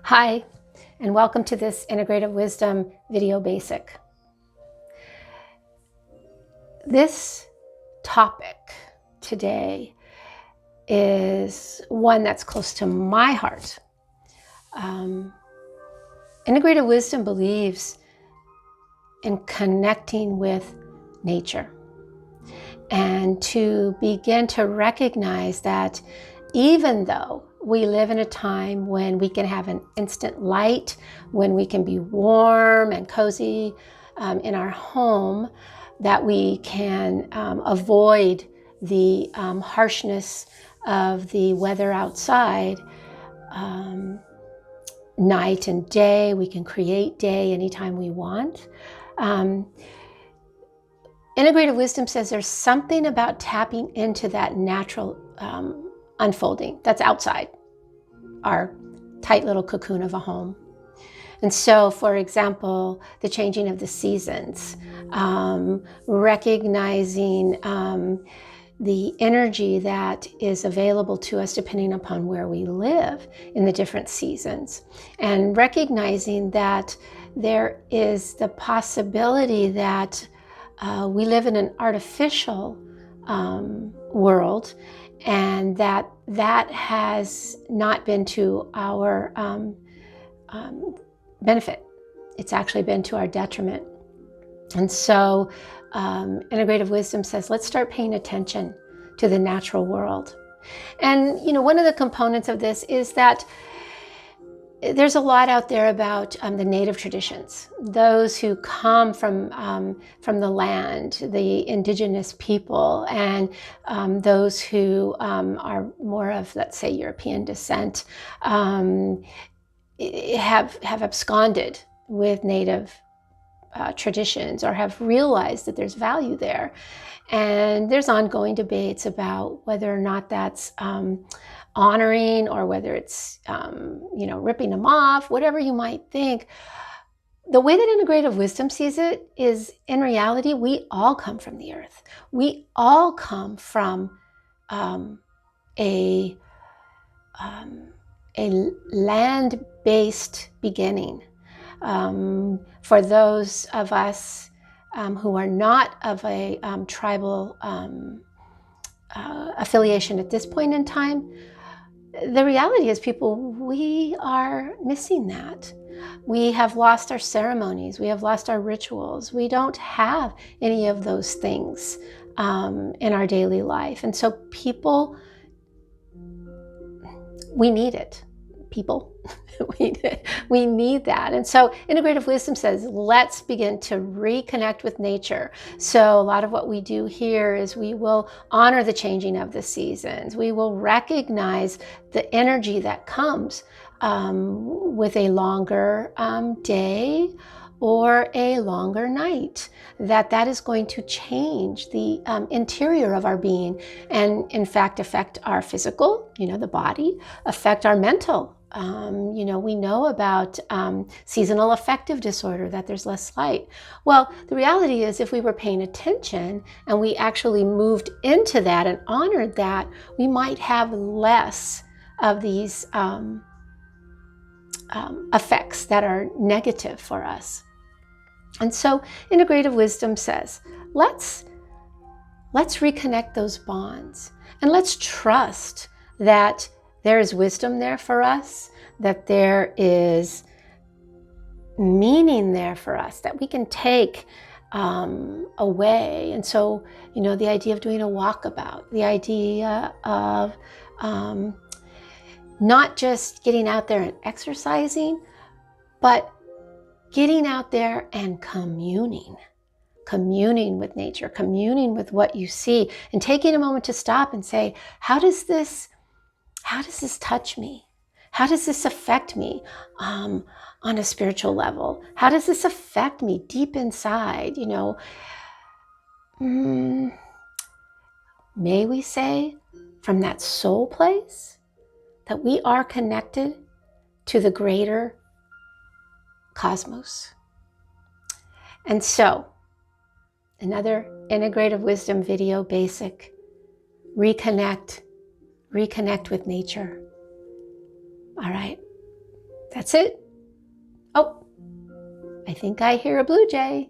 Hi, and welcome to this Integrative Wisdom video basic. This topic today is one that's close to my heart. Integrative Wisdom believes in connecting with nature and to begin to recognize that even though we live in a time when we can have an instant light, when we can be warm and cozy in our home, that we can avoid the harshness of the weather outside. Night and day, we can create day anytime we want. Integrative Wisdom says there's something about tapping into that natural unfolding that's outside our tight little cocoon of a home. And so, for example, the changing of the seasons, recognizing the energy that is available to us depending upon where we live in the different seasons, and recognizing that there is the possibility that we live in an artificial world, and that has not been to our benefit. It's actually been to our detriment. And so Integrative Wisdom says, let's start paying attention to the natural world. And, one of the components of this is that there's a lot out there about the native traditions, those who come from the land, the indigenous people, and those who are more of, let's say, European descent, have absconded with native traditions, or have realized that there's value there. And there's ongoing debates about whether or not that's honoring, or whether it's ripping them off, whatever you might think. The way that Integrative Wisdom sees it is, in reality, we all come from the earth. We all come from a land-based beginning. For those of us who are not of a tribal affiliation at this point in time, the reality is, we are missing that. We have lost our ceremonies. We have lost our rituals. We don't have any of those things in our daily life. And so we need it. We need that. And so Integrative Wisdom says, let's begin to reconnect with nature. So a lot of what we do here is we will honor the changing of the seasons. We will recognize the energy that comes with a longer day or a longer night, that is going to change the interior of our being, and in fact affect our physical, the body, affect our mental. We know about seasonal affective disorder, that there's less light. Well, the reality is, if we were paying attention and we actually moved into that and honored that, we might have less of these effects that are negative for us. And so Integrative Wisdom says, let's reconnect those bonds, and let's trust that there is wisdom there for us, that there is meaning there for us, that we can take away. And so, the idea of doing a walkabout, the idea of not just getting out there and exercising, but getting out there and communing with nature, communing with what you see, and taking a moment to stop and say, how does this touch me? How does this affect me on a spiritual level? How does this affect me deep inside? May we say, from that soul place, that we are connected to the greater cosmos. And so, another Integrative Wisdom video basic: reconnect with nature. All right, that's it. Oh, I think I hear a blue jay.